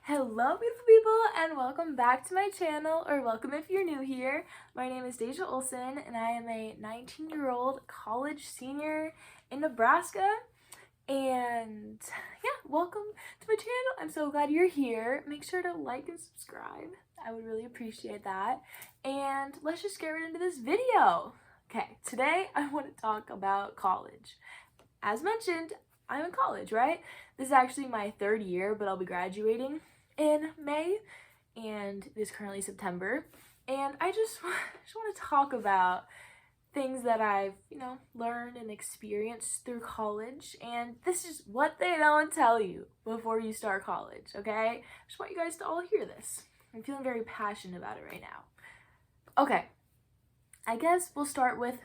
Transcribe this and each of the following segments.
Hello beautiful people and welcome back to my channel, or welcome if you're new here. My name is Deja Olson and I am a 19-year-old college senior in Nebraska. And yeah, welcome to my channel. I'm so glad you're here. Make sure to like and subscribe. I would really appreciate that. And let's just get right into this video. Okay, today I want to talk about college. As mentioned, I'm in college, right? This is actually my third year, but I'll be graduating in May, and it is currently September. And I just want to talk about things that I've, learned and experienced through college. And this is what they don't tell you before you start college, okay? I just want you guys to all hear this. I'm feeling very passionate about it right now. Okay. I guess we'll start with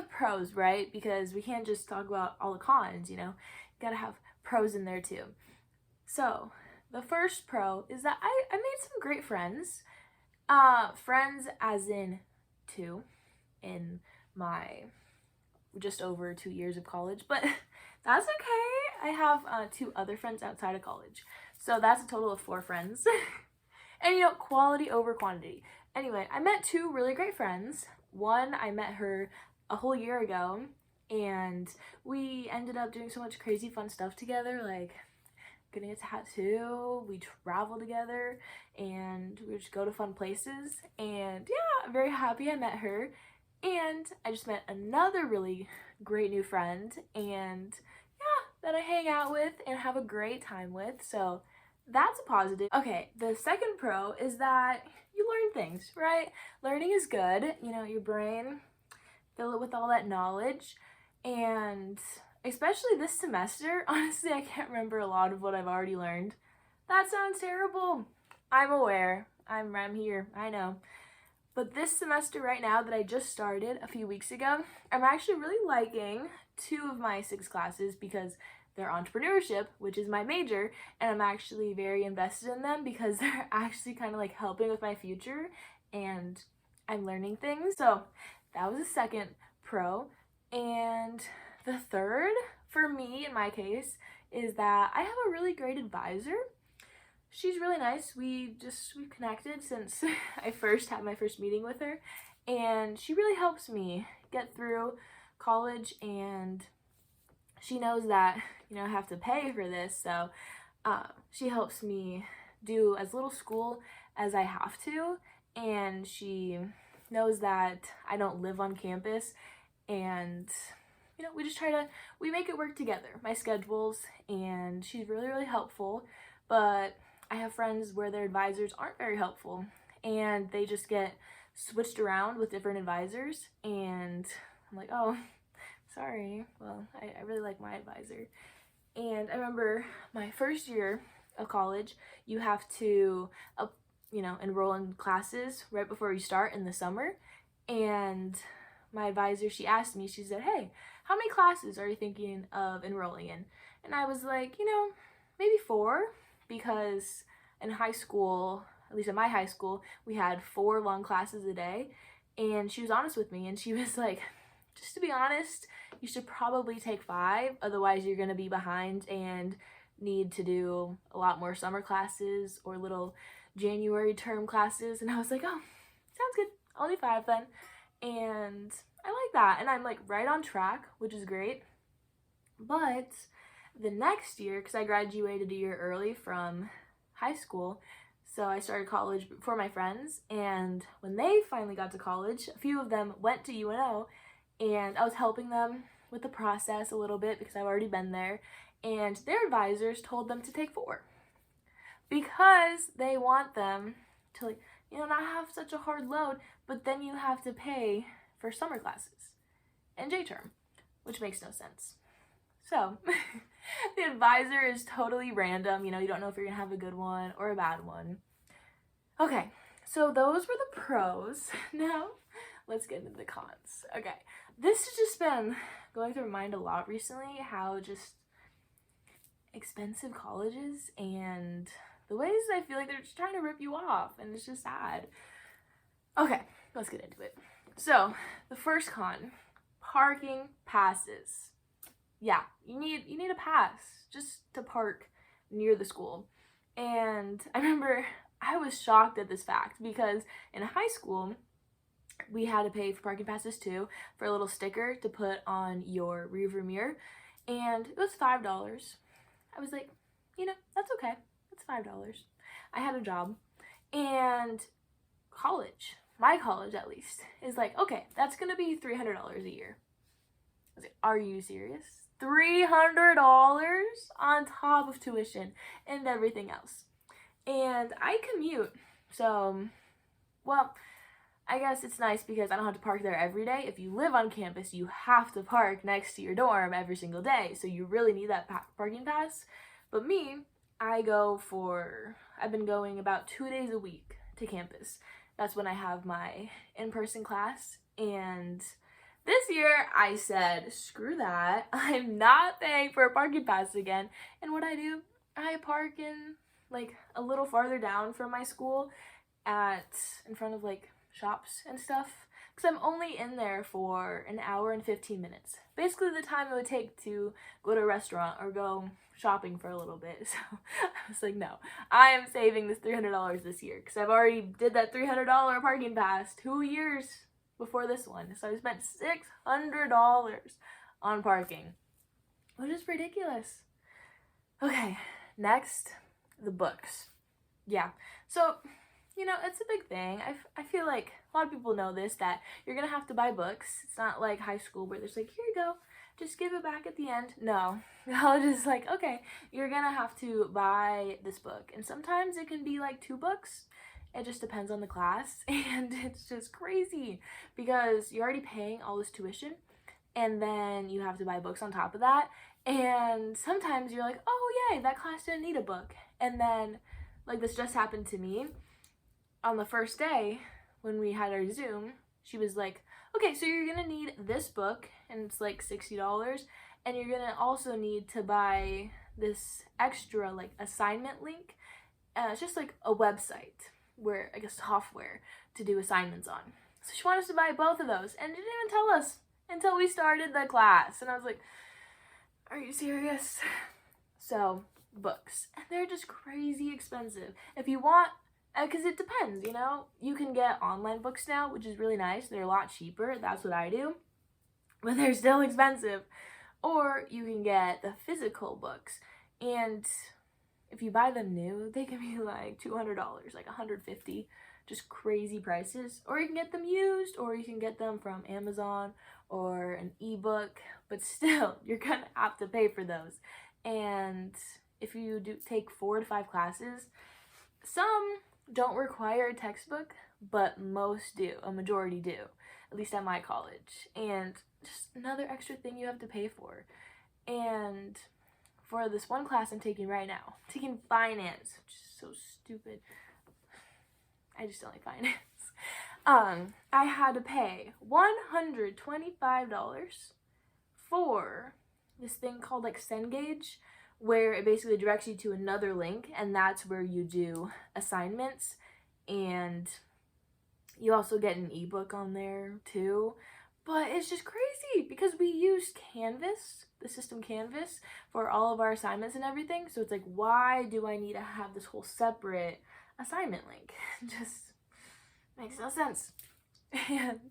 pros, right? Because we can't just talk about all the cons, you gotta have pros in there too. So the first pro is that I made some great friends. Friends as in two in my just over 2 years of college, but that's okay. I have two other friends outside of college. So that's a total of 4 friends. And quality over quantity. Anyway, I met 2 really great friends. One, I met her a whole year ago, and we ended up doing so much crazy fun stuff together, like getting a tattoo, we travel together, and we just go to fun places. And yeah, I'm very happy I met her. And I just met another really great new friend, and yeah, that I hang out with and have a great time with. So that's a positive. Okay, the second pro is that you learn things, right? Learning is good. Your brain, fill it with all that knowledge. And especially this semester, honestly, I can't remember a lot of what I've already learned. That sounds terrible. I'm aware. I'm here. I know. But this semester right now that I just started a few weeks ago, I'm actually really liking 2 of my 6 classes because they're entrepreneurship, which is my major, and I'm actually very invested in them because they're actually kind of like helping with my future and I'm learning things. So that was the second pro. And the third, for me in my case, is that I have a really great advisor. She's really nice. We've connected since I first had my first meeting with her, and she really helps me get through college, and she knows that I have to pay for this, so she helps me do as little school as I have to, and she knows that I don't live on campus, and we make it work together, my schedules, and she's really, really helpful. But I have friends where their advisors aren't very helpful, and they just get switched around with different advisors, and I'm like, oh, sorry. Well, I really like my advisor. And I remember my first year of college, you have to, enroll in classes right before you start in the summer. And my advisor, she asked me, she said, hey, how many classes are you thinking of enrolling in? And I was like, maybe 4, because in high school, at least in my high school, we had 4 long classes a day. And she was honest with me, and she was like, just to be honest, you should probably take 5, otherwise you're going to be behind and need to do a lot more summer classes or little January term classes. And I was like, oh, sounds good. Only 5 then. And I like that. And I'm like right on track, which is great. But the next year, because I graduated a year early from high school, so I started college before my friends. And when they finally got to college, a few of them went to UNO, and I was helping them with the process a little bit because I've already been there. And their advisors told them to take 4 because they want them to not have such a hard load, but then you have to pay for summer classes and J term, which makes no sense. So the advisor is totally random. You don't know if you're gonna have a good one or a bad one. Okay, so those were the pros. Now let's get into the cons. Okay, this has just been going through my mind a lot recently, how just expensive colleges and the ways I feel like they're just trying to rip you off, and it's just sad. Okay, let's get into it. So the first con, parking passes. Yeah, you need a pass just to park near the school. And I remember I was shocked at this fact because in high school, we had to pay for parking passes too, for a little sticker to put on your rearview mirror, and it was $5. I was like, that's okay. It's $5. I had a job, and college, my college at least, is like, okay, that's gonna be $300 a year. I was like, are you serious? $300 on top of tuition and everything else. And I commute, so, well, I guess it's nice because I don't have to park there every day. If you live on campus, you have to park next to your dorm every single day, so you really need that parking pass. But me, I've been going about 2 days a week to campus. That's when I have my in-person class, and this year I said, screw that, I'm not paying for a parking pass again. And what I do, I park in like a little farther down from my school in front of like shops and stuff, because I'm only in there for an hour and 15 minutes. Basically the time it would take to go to a restaurant or go shopping for a little bit. So I was like, no, I am saving this $300 this year because I've already did that $300 parking pass 2 years before this one. So I spent $600 on parking, which is ridiculous. Okay, next, the books. Yeah, so it's a big thing. I feel like a lot of people know this, that you're gonna have to buy books. It's not like high school where there's like, here you go, just give it back at the end. No, I'll just like, okay, you're gonna have to buy this book. And sometimes it can be like 2 books. It just depends on the class. And it's just crazy because you're already paying all this tuition and then you have to buy books on top of that. And sometimes you're like, oh yay, that class didn't need a book. And then, like, this just happened to me. On the first day, when we had our Zoom, she was like, okay, so you're gonna need this book, and it's like $60, and you're gonna also need to buy this extra, like, assignment link. It's just like a website where, like, a software to do assignments on. So she wanted us to buy both of those, and didn't even tell us until we started the class. And I was like, are you serious? So, books. And they're just crazy expensive. If you want, because it depends, you can get online books now, which is really nice. They're a lot cheaper. That's what I do, but they're still expensive. Or you can get the physical books, and if you buy them new, they can be like $200, like $150, just crazy prices. Or you can get them used, or you can get them from Amazon or an ebook, but still, you're gonna have to pay for those. And if you do take 4 to 5 classes, some don't require a textbook, but most do. A majority do, at least at my college. And just another extra thing you have to pay for. And for this one class I'm taking right now, I'm taking finance, which is so stupid. I just don't like finance. I had to pay $125 for this thing called like Cengage, where it basically directs you to another link, and that's where you do assignments, and you also get an ebook on there too. But it's just crazy because we use Canvas, the system Canvas, for all of our assignments and everything. So it's like, why do I need to have this whole separate assignment link? Just makes no sense. And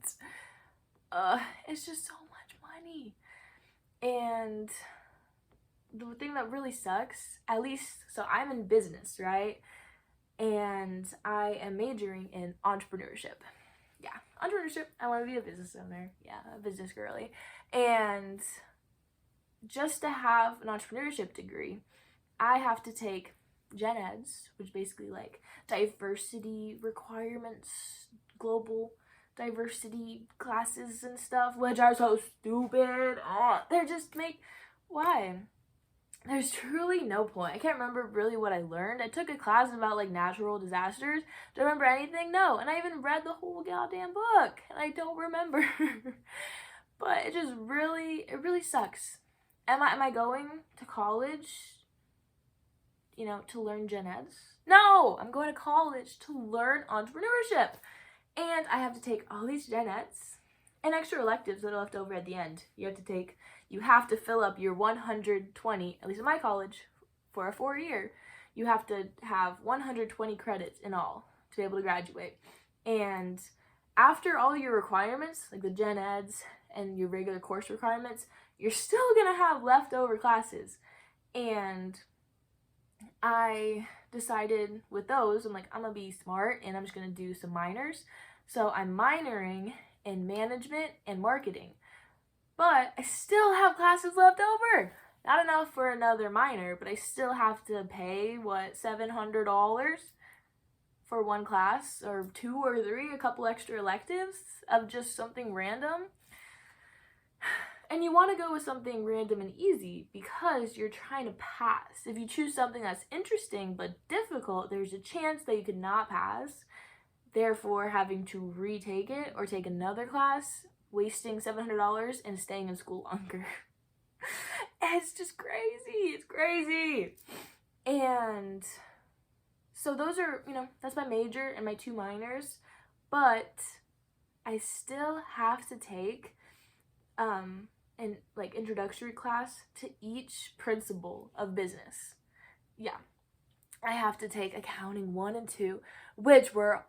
it's just so much money. And the thing that really sucks, at least, so I'm in business, right? And I am majoring in entrepreneurship. Yeah, entrepreneurship. I want to be a business owner. Yeah, a business girly. And just to have an entrepreneurship degree, I have to take gen eds, which basically like diversity requirements, global diversity classes and stuff, which are so stupid. They're just why? There's truly no point. I can't remember really what I learned. I took a class about like natural disasters. Do I remember anything? No. And I even read the whole goddamn book, and I don't remember. But it really sucks. Am I going to college, to learn gen eds? No, I'm going to college to learn entrepreneurship. And I have to take all these gen eds, and extra electives that are left over at the end. You have to fill up your 120, at least in my college, for a 4-year. You have to have 120 credits in all to be able to graduate. And after all your requirements, like the gen eds and your regular course requirements, you're still gonna have leftover classes. And I decided with those, I'm like, I'm gonna be smart and I'm just gonna do some minors. So I'm minoring in management and marketing. But I still have classes left over. Not enough for another minor, but I still have to pay, $700 for one class, or 2 or 3, a couple extra electives of just something random. And you want to go with something random and easy because you're trying to pass. If you choose something that's interesting but difficult, there's a chance that you could not pass, therefore having to retake it or take another class, wasting $700 and staying in school longer. It's just crazy. It's crazy. And so those are, that's my major and my 2 minors, but I still have to take an introductory class to each principle of business. Yeah. I have to take accounting 1 and 2, which were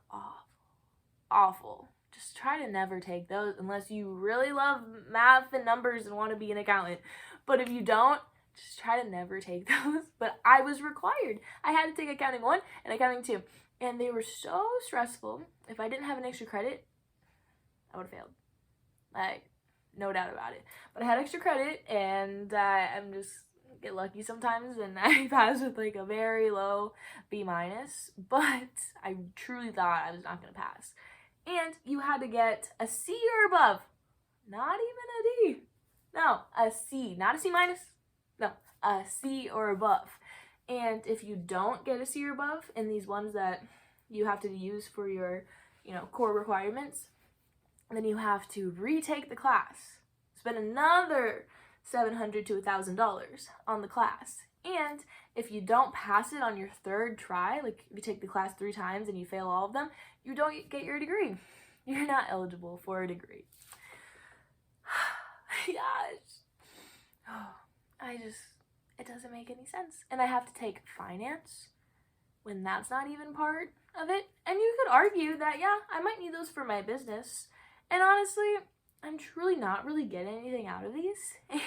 awful. Just try to never take those unless you really love math and numbers and want to be an accountant. But if you don't, just try to never take those. But I was required. I had to take accounting 1 and accounting 2. And they were so stressful. If I didn't have an extra credit, I would have failed. Like, no doubt about it. But I had extra credit, and I'm just get lucky sometimes, and I passed with a very low B-. But I truly thought I was not going to pass. And you had to get a C or above. Not even a D. No, a C. Not a C-. No, a C or above. And if you don't get a C or above in these ones that you have to use for your, core requirements, then you have to retake the class. Spend another $700 to $1,000 on the class. And if you don't pass it on your 3rd try, like if you take the class 3 times and you fail all of them, you don't get your degree. You're not eligible for a degree. Gosh. It doesn't make any sense. And I have to take finance when that's not even part of it. And you could argue that, I might need those for my business. And honestly, I'm truly not really getting anything out of these.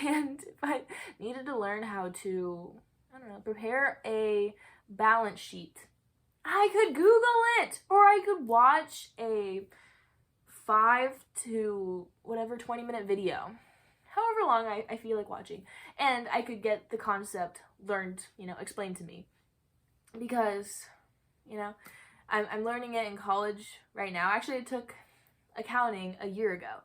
And if I needed to learn how to, prepare a balance sheet, I could Google it, or I could watch a 5 to 20-minute video, however long I feel like watching, and I could get the concept learned, explained to me, because, I'm learning it in college right now. Actually, I took accounting a year ago,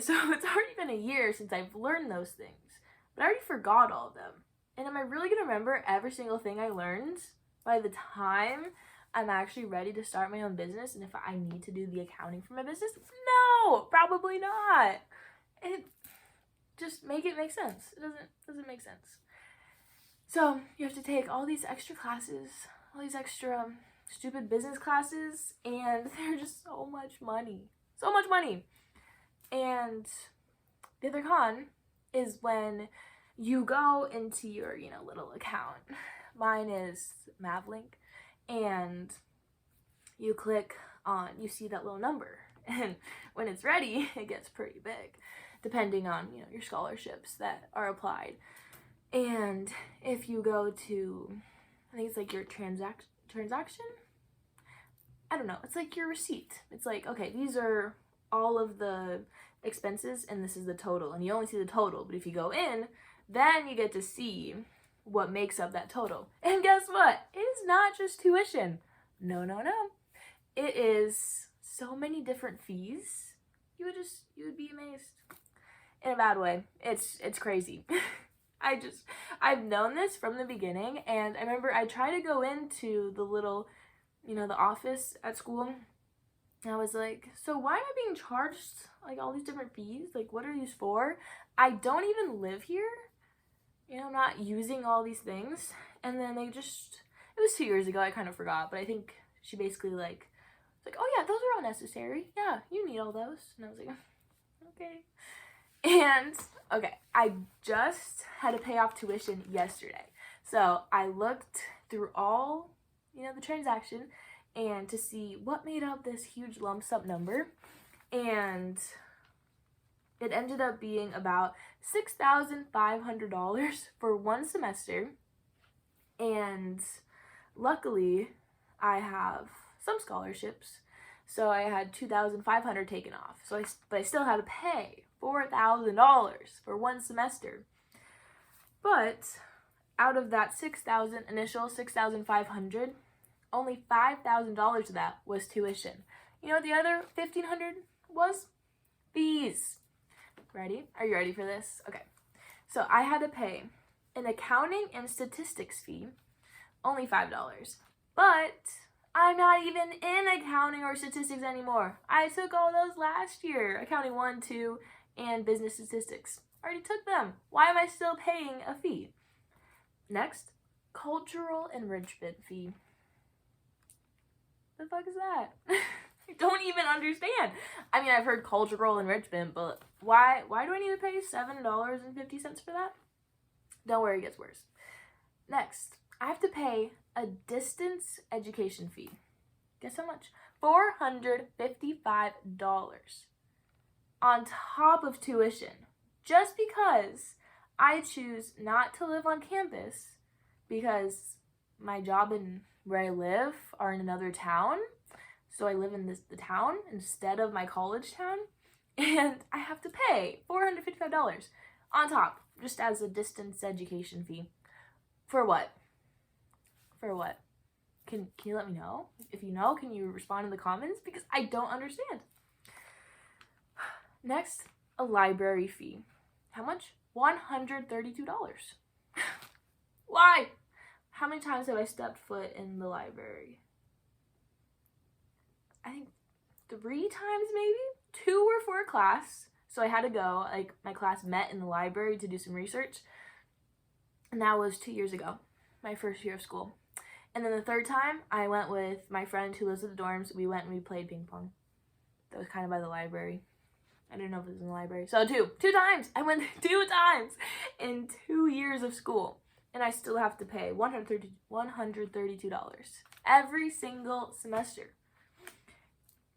so it's already been a year since I've learned those things, but I already forgot all of them. And am I really going to remember every single thing I learned by the time I'm actually ready to start my own business? And if I need to do the accounting for my business? No, probably not. Just make it make sense. It doesn't make sense. So you have to take all these extra classes, all these extra stupid business classes, and they're just so much money. So much money. And the other con is when you go into your, little account. Mine is Mavlink, and you click on, you see that little number, and when it's ready, it gets pretty big, depending on, your scholarships that are applied. And if you go to, I think it's like your transaction? I don't know, it's like your receipt. It's like, okay, these are all of the expenses, and this is the total, and you only see the total, but if you go in, then you get to see what makes up that total. And guess what? It is not just tuition. No. It is so many different fees. You would be amazed. In a bad way. It's crazy. I've known this from the beginning, and I remember I tried to go into the little, the office at school, and I was like, so why am I being charged all these different fees? What are these for? I don't even live here. I'm not using all these things. And then it was 2 years ago, I kind of forgot, but I think she basically oh yeah, those are all necessary. Yeah, you need all those. And I was like, Okay. And, okay, I just had to pay off tuition yesterday. So I looked through all, the transaction and to see what made up this huge lump sum number. And it ended up being about $6,500 for one semester. And luckily, I have some scholarships. So I had $2,500 taken off. But I still had to pay $4,000 for one semester. But out of that initial $6,500, only $5,000 of that was tuition. You know what the other $1,500 was? Fees. Ready? Are you ready for this? Okay. So I had to pay an accounting and statistics fee, only $5. But I'm not even in accounting or statistics anymore. I took all those last year. Accounting 1, 2, and business statistics. I already took them. Why am I still paying a fee? Next, cultural enrichment fee. The fuck is that? I don't even understand. I mean, I've heard cultural enrichment, but why do I need to pay $7.50 for that? Don't worry, it gets worse. Next, I have to pay a distance education fee. Guess how much? $455 on top of tuition, just because I choose not to live on campus because my job and where I live are in another town. So I live in the town instead of my college town, and I have to pay $455 on top, just as a distance education fee. For what? For what? Can you let me know? If you know, can you respond in the comments? Because I don't understand. Next, a library fee. How much? $132. Why? How many times have I stepped foot in the library? I think 3 times maybe? 2 were for a class. So I had to go, my class met in the library to do some research. And that was 2 years ago, my first year of school. And then the 3rd time, I went with my friend who lives at the dorms. We went and we played ping pong. That was kind of by the library. I didn't know if it was in the library. So 2 times. I went 2 times in 2 years of school. And I still have to pay $132 every single semester.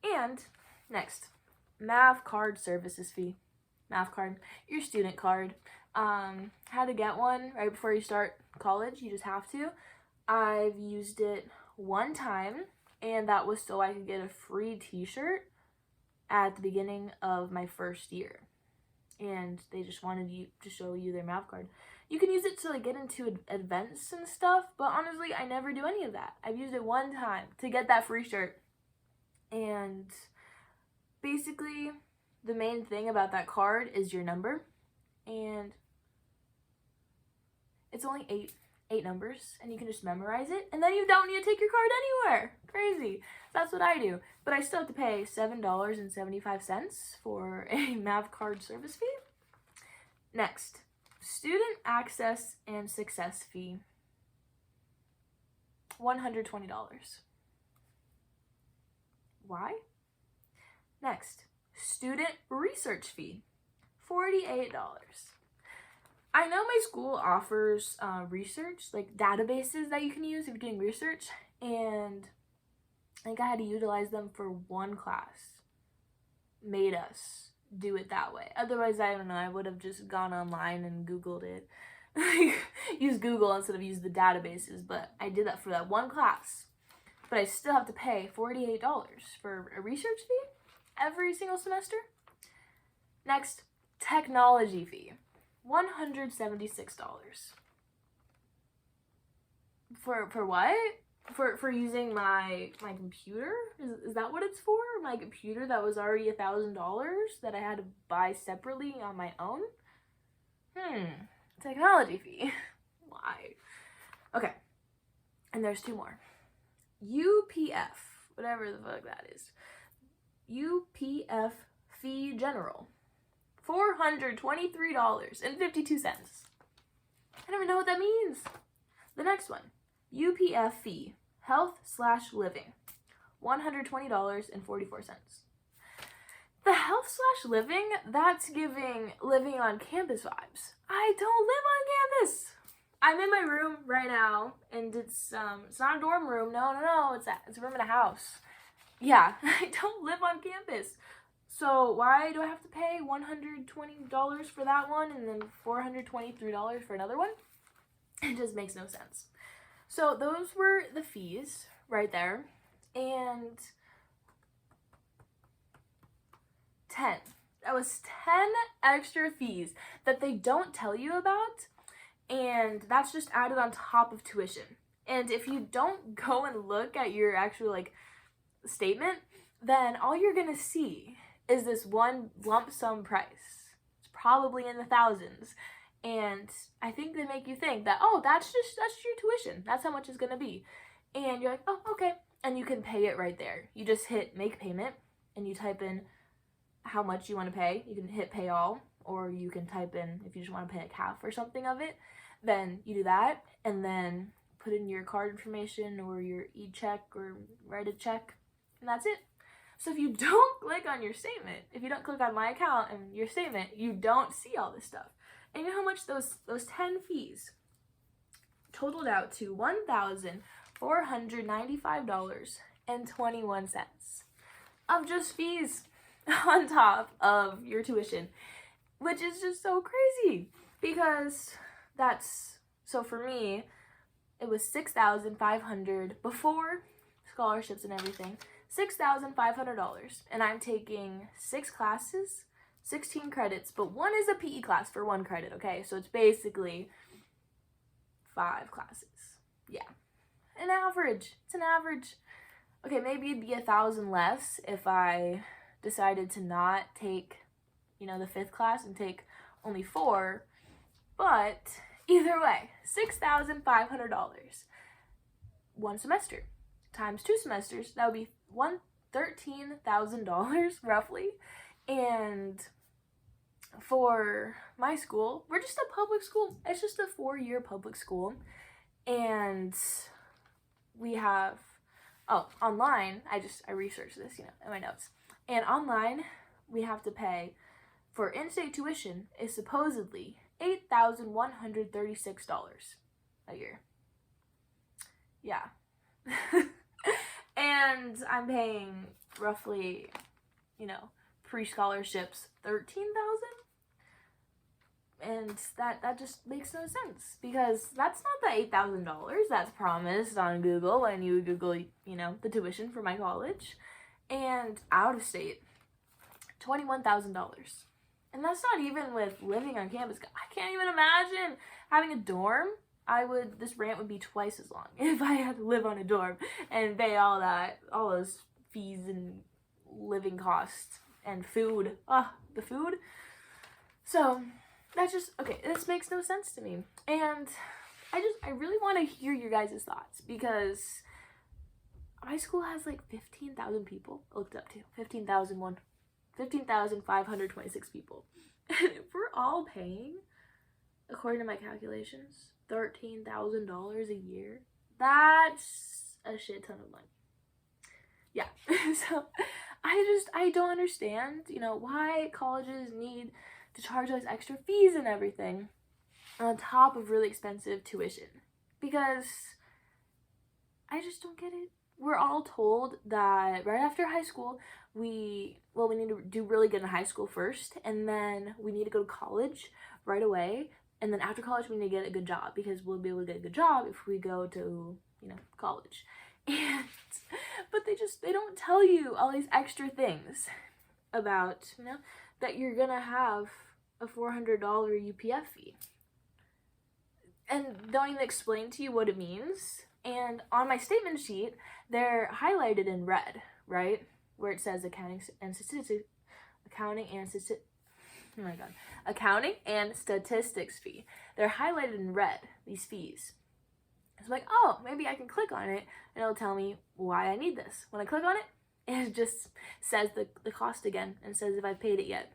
And next, math card services fee. Math card, your student card. How to get one right before you start college. You just have to. I've used it 1 time, and that was so I could get a free t-shirt at the beginning of my first year. And they just wanted you to show you their math card. You can use it to get into events and stuff, but honestly, I never do any of that. I've used it 1 time to get that free shirt. And basically, the main thing about that card is your number. And it's only 8 numbers, and you can just memorize it, and then you don't need to take your card anywhere. Crazy. That's what I do. But I still have to pay $7.75 for a math card service fee. Next, student access and success fee. $120. Why? Next, student research fee. $48. I know my school offers research, databases that you can use if you're doing research, and I think I had to utilize them for 1 class. Made us do it that way. Otherwise, I don't know, I would have just gone online and Googled it. Use Google instead of use the databases, but I did that for that 1 class. But I still have to pay $48 for a research fee every single semester. Next, technology fee. $176. For what? For using my computer? Is that what it's for? My computer that was already $1,000 that I had to buy separately on my own? Technology fee. Why? Okay. And there's 2 more. UPF, whatever the fuck that is. UPF fee general. $423.52. I don't even know what that means. The next one, UPF fee, health/living, $120.44. The health slash living, that's giving living on campus vibes. I don't live on campus. I'm in my room right now, and it's not a dorm room. No, it's a room in a house. Yeah, I don't live on campus. So why do I have to pay $120 for that one and then $423 for another one? It just makes no sense. So those were the fees right there. And 10. That was 10 extra fees that they don't tell you about, and that's just added on top of tuition. And if you don't go and look at your actual statement, then all you're gonna see is this one lump sum price. It's probably in the thousands. And I think they make you think that, oh, that's your tuition. That's how much it's gonna be. And you're like, oh, okay. And you can pay it right there. You just hit make payment and you type in how much you want to pay. You can hit pay all, or you can type in if you just want to pay like half or something of it. Then you do that and then put in your card information or your e-check or write a check, and that's it. So if you don't click on your statement, if you don't click on my account and your statement, you don't see all this stuff. And you know how much those 10 fees totaled out to $1,495.21 of just fees on top of your tuition, which is just so crazy because so for me, it was $6,500 before scholarships and everything, $6,500, and I'm taking 6 classes, 16 credits, but one is a PE class for 1 credit, okay? So it's basically 5 classes. Yeah. It's an average. Okay, maybe it'd be 1,000 less if I decided to not take, the 5th class and take only 4, but either way, $6,500 one semester times 2 semesters, that would be $13,000 roughly. And for my school, we're just a public school. It's just a 4-year public school, and we have online. I researched this, in my notes. And online, we have to pay for in-state tuition is supposedly $8,136 a year. Yeah. And I'm paying roughly, pre-scholarships $13,000. And that just makes no sense because that's not the $8,000 that's promised on Google when you Google, the tuition for my college. And out of state, $21,000. And that's not even with living on campus. I can't even imagine having a dorm. This rant would be twice as long if I had to live on a dorm and pay all those fees and living costs and food. The food. So that's just, okay, this makes no sense to me. And I really want to hear your guys' thoughts because my school has 15,000 people. I looked up to 15,526 people. And if we're all paying, according to my calculations, $13,000 a year, that's a shit ton of money. Yeah. So I don't understand, why colleges need to charge those extra fees and everything on top of really expensive tuition, because I just don't get it. We're all told that right after high school, we need to do really good in high school first, and then we need to go to college right away, and then after college we need to get a good job because we'll be able to get a good job if we go to, college. But they don't tell you all these extra things about, that you're gonna have a $400 UPF fee, and don't even explain to you what it means. And on my statement sheet, they're highlighted in red, right? Where it says accounting and statistics fee. They're highlighted in red, these fees. It's like, oh, maybe I can click on it and it'll tell me why I need this. When I click on it, it just says the cost again and says if I paid it yet.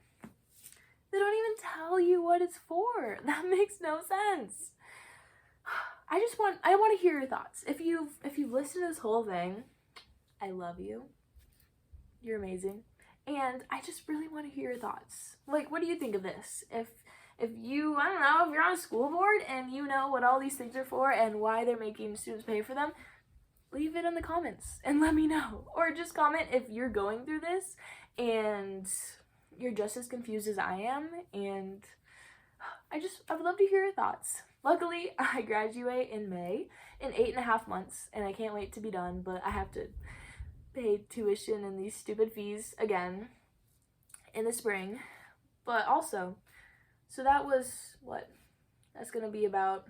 They don't even tell you what it's for. That makes no sense. I want to hear your thoughts. If you've listened to this whole thing, I love you. You're amazing. And I just really want to hear your thoughts. Like, what do you think of this? If you, I don't know, if you're on a school board and you know what all these things are for and why they're making students pay for them, leave it in the comments and let me know. Or just comment if you're going through this and you're just as confused as I am, and I would love to hear your thoughts. Luckily, I graduate in May in 8.5 months, and I can't wait to be done, but I have to pay tuition and these stupid fees again in the spring. But also, so that was what? That's gonna be about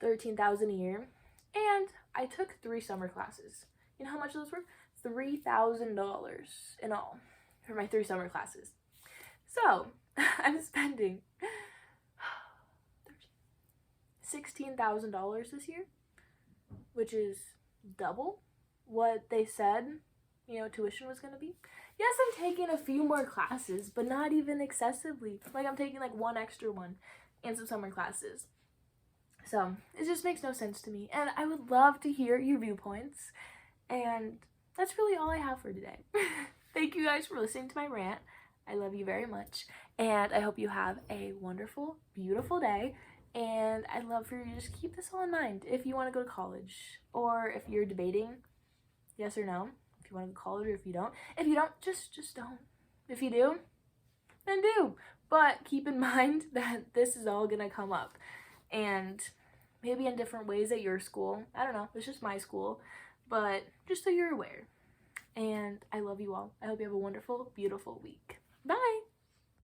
$13,000 a year. And I took 3 summer classes. You know how much those were? $3,000 in all for my 3 summer classes. So I'm spending $16,000 this year, which is double what they said, tuition was gonna be. Yes, I'm taking a few more classes, but not even excessively. Like, I'm taking like 1 extra one and some summer classes. So it just makes no sense to me, and I would love to hear your viewpoints. And that's really all I have for today. Thank you guys for listening to my rant. I love you very much, and I hope you have a wonderful, beautiful day. And I'd love for you to just keep this all in mind if you want to go to college, or if you're debating yes or no, if you want to go to college, or if you don't. If you don't, just don't. If you do, then do. But keep in mind that this is all gonna come up, and maybe in different ways at your school. I don't know, it's just my school, but just so you're aware. And I love you all. I hope you have a wonderful, beautiful week. Bye!